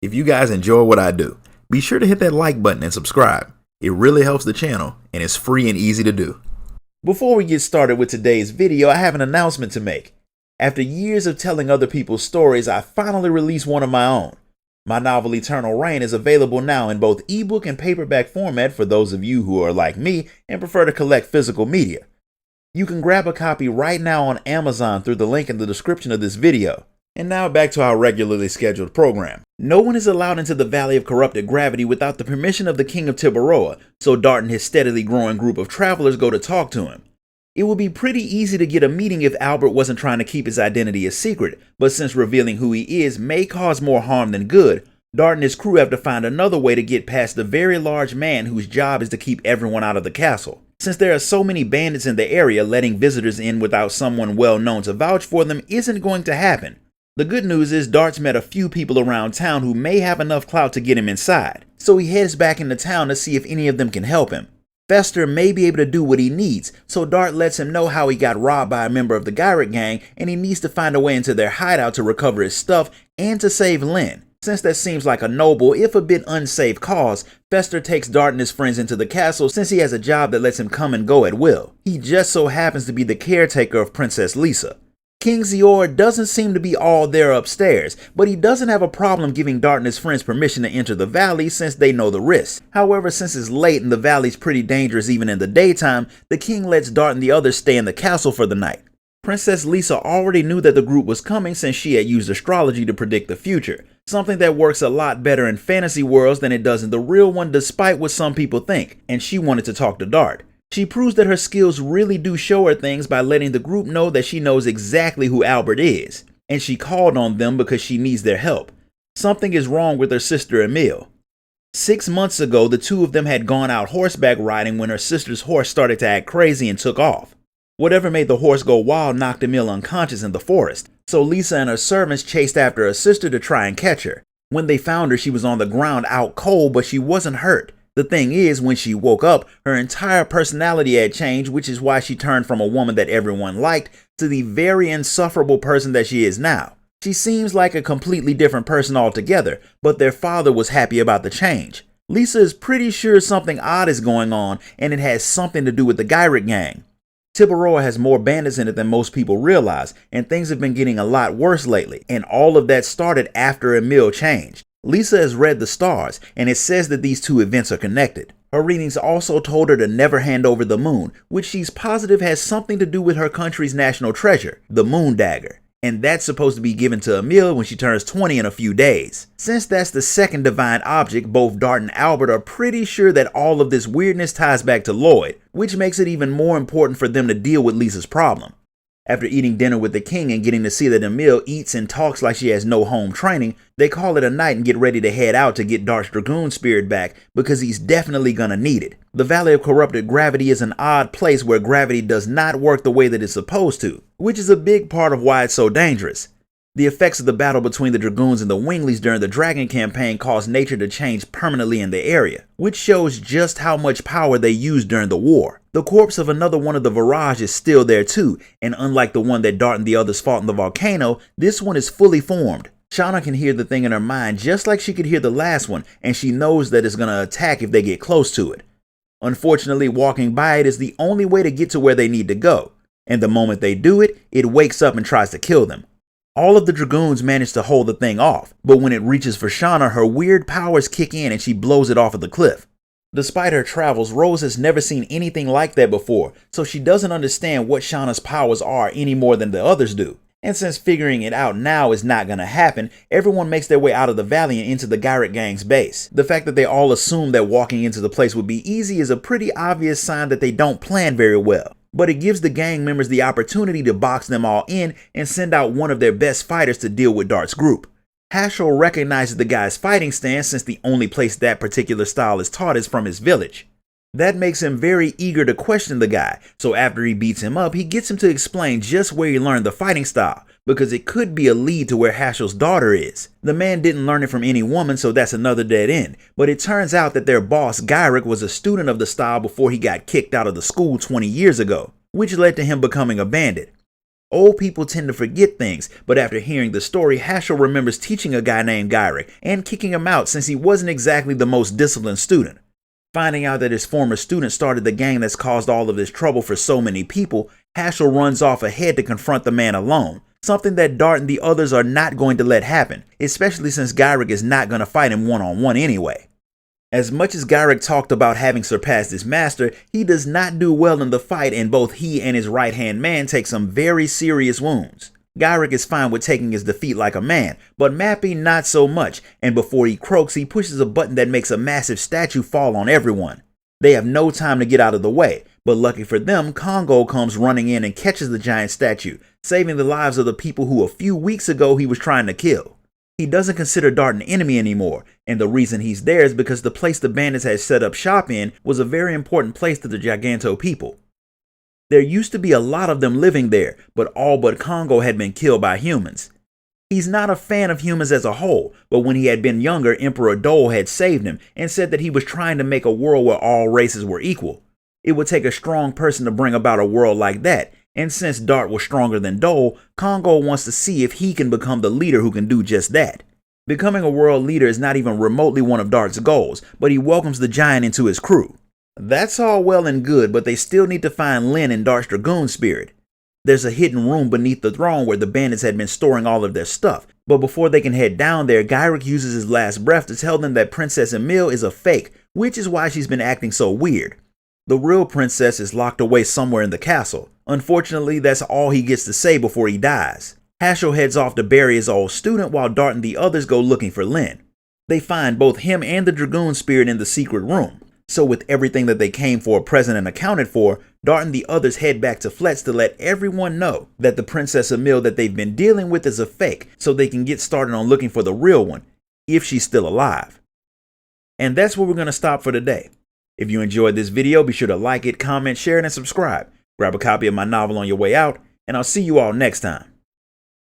If you guys enjoy what I do, be sure to hit that like button and subscribe. It really helps the channel and it's free and easy to do. Before we get started with today's video, I have an announcement to make. After years of telling other people's stories, I finally released one of my own. My novel Eternal Reign is available now in both ebook and paperback format for those of you who are like me and prefer to collect physical media. You can grab a copy right now on Amazon through the link in the description of this video. And now back to our regularly scheduled program. No one is allowed into the Valley of Corrupted Gravity without the permission of the King of Tibaroa, so Dart and his steadily growing group of travelers go to talk to him. It would be pretty easy to get a meeting if Albert wasn't trying to keep his identity a secret, but since revealing who he is may cause more harm than good, Dart and his crew have to find another way to get past the very large man whose job is to keep everyone out of the castle. Since there are so many bandits in the area, letting visitors in without someone well known to vouch for them isn't going to happen. The good news is Dart's met a few people around town who may have enough clout to get him inside, so he heads back into town to see if any of them can help him. Fester may be able to do what he needs, so Dart lets him know how he got robbed by a member of the Gyric gang and he needs to find a way into their hideout to recover his stuff and to save Lynn. Since that seems like a noble, if a bit unsafe cause, Fester takes Dart and his friends into the castle since he has a job that lets him come and go at will. He just so happens to be the caretaker of Princess Lisa. King Zior doesn't seem to be all there upstairs, but he doesn't have a problem giving Dart and his friends permission to enter the valley since they know the risks. However, since it's late and the valley's pretty dangerous even in the daytime, the king lets Dart and the others stay in the castle for the night. Princess Lisa already knew that the group was coming since she had used astrology to predict the future, something that works a lot better in fantasy worlds than it does in the real one despite what some people think, and she wanted to talk to Dart. She proves that her skills really do show her things by letting the group know that she knows exactly who Albert is, and she called on them because she needs their help. Something is wrong with her sister Emile. 6 months ago, the two of them had gone out horseback riding when her sister's horse started to act crazy and took off. Whatever made the horse go wild knocked Emile unconscious in the forest, so Lisa and her servants chased after her sister to try and catch her. When they found her, she was on the ground out cold, but she wasn't hurt. The thing is, when she woke up, her entire personality had changed, which is why she turned from a woman that everyone liked to the very insufferable person that she is now. She seems like a completely different person altogether, but their father was happy about the change. Lisa is pretty sure something odd is going on, and it has something to do with the Gyric gang. Tibaroa has more bandits in it than most people realize, and things have been getting a lot worse lately, and all of that started after Emile changed. Lisa has read the stars, and it says that these two events are connected. Her readings also told her to never hand over the moon, which she's positive has something to do with her country's national treasure, the moon dagger. And that's supposed to be given to Emile when she turns 20 in a few days. Since that's the second divine object, both Dart and Albert are pretty sure that all of this weirdness ties back to Lloyd, which makes it even more important for them to deal with Lisa's problem. After eating dinner with the king and getting to see that Emile eats and talks like she has no home training, they call it a night and get ready to head out to get Dart's Dragoon spirit back because he's definitely gonna need it. The Valley of Corrupted Gravity is an odd place where gravity does not work the way that it's supposed to, which is a big part of why it's so dangerous. The effects of the battle between the Dragoons and the Winglies during the Dragon campaign caused nature to change permanently in the area, which shows just how much power they used during the war. The corpse of another one of the Virage is still there too, and unlike the one that Dart and the others fought in the volcano, this one is fully formed. Shauna can hear the thing in her mind just like she could hear the last one, and she knows that it's gonna attack if they get close to it. Unfortunately, walking by it is the only way to get to where they need to go, and the moment they do it, it wakes up and tries to kill them. All of the Dragoons manage to hold the thing off, but when it reaches for Shauna, her weird powers kick in and she blows it off of the cliff. Despite her travels, Rose has never seen anything like that before, so she doesn't understand what Shauna's powers are any more than the others do. And since figuring it out now is not gonna happen, everyone makes their way out of the valley and into the Gyric gang's base. The fact that they all assume that walking into the place would be easy is a pretty obvious sign that they don't plan very well. But it gives the gang members the opportunity to box them all in and send out one of their best fighters to deal with Dart's group. Hashel recognizes the guy's fighting stance since the only place that particular style is taught is from his village. That makes him very eager to question the guy, so after he beats him up, he gets him to explain just where he learned the fighting style, because it could be a lead to where Hashel's daughter is. The man didn't learn it from any woman, so that's another dead end, but it turns out that their boss, Gyric, was a student of the style before he got kicked out of the school 20 years ago, which led to him becoming a bandit. Old people tend to forget things, but after hearing the story, Haschel remembers teaching a guy named Gyrick and kicking him out since he wasn't exactly the most disciplined student. Finding out that his former student started the gang that's caused all of this trouble for so many people, Haschel runs off ahead to confront the man alone, something that Dart and the others are not going to let happen, especially since Gyrick is not going to fight him one-on-one anyway. As much as Gyrick talked about having surpassed his master, he does not do well in the fight, and both he and his right-hand man take some very serious wounds. Gyrick is fine with taking his defeat like a man, but Mappy not so much, and before he croaks, he pushes a button that makes a massive statue fall on everyone. They have no time to get out of the way, but lucky for them, Congo comes running in and catches the giant statue, saving the lives of the people who a few weeks ago he was trying to kill. He doesn't consider Dart an enemy anymore, and the reason he's there is because the place the bandits had set up shop in was a very important place to the Giganto people. There used to be a lot of them living there, but all but Congo had been killed by humans. He's not a fan of humans as a whole, but when he had been younger, Emperor Dole had saved him and said that he was trying to make a world where all races were equal. It would take a strong person to bring about a world like that, and since Dart was stronger than Dole, Congo wants to see if he can become the leader who can do just that. Becoming a world leader is not even remotely one of Dart's goals, but he welcomes the giant into his crew. That's all well and good, but they still need to find Lyn and Dart's Dragoon spirit. There's a hidden room beneath the throne where the bandits had been storing all of their stuff, but before they can head down there, Gyrick uses his last breath to tell them that Princess Emile is a fake, which is why she's been acting so weird. The real princess is locked away somewhere in the castle. Unfortunately, that's all he gets to say before he dies. Haschel heads off to bury his old student while Dart and the others go looking for Lyn. They find both him and the Dragoon spirit in the secret room. So with everything that they came for present and accounted for, Dart and the others head back to Fletch to let everyone know that the Princess Emile that they've been dealing with is a fake, so they can get started on looking for the real one, if she's still alive. And that's where we're going to stop for today. If you enjoyed this video, be sure to like it, comment, share it, and subscribe. Grab a copy of my novel on your way out, and I'll see you all next time.